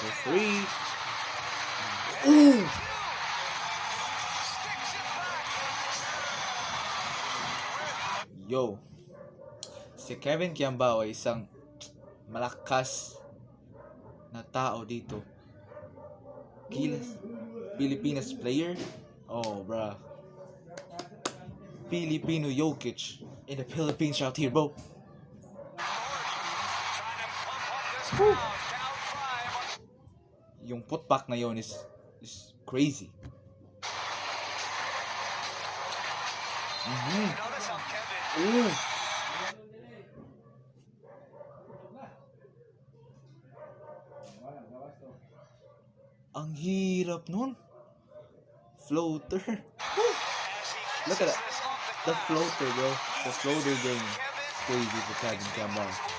for three. Ooh! Yo, si Kevin Kiambao ay isang malakas na tao dito. Gilas, Pilipinas player. Oh, bruh. Filipino Jokic in the Philippines out here, bro. Woo. Yung putback na yun is crazy. Ooh. Ang hirap nun. Floater. Woo. Look at that. The floater, bro. The floater game is crazy for Kevin Kiambao.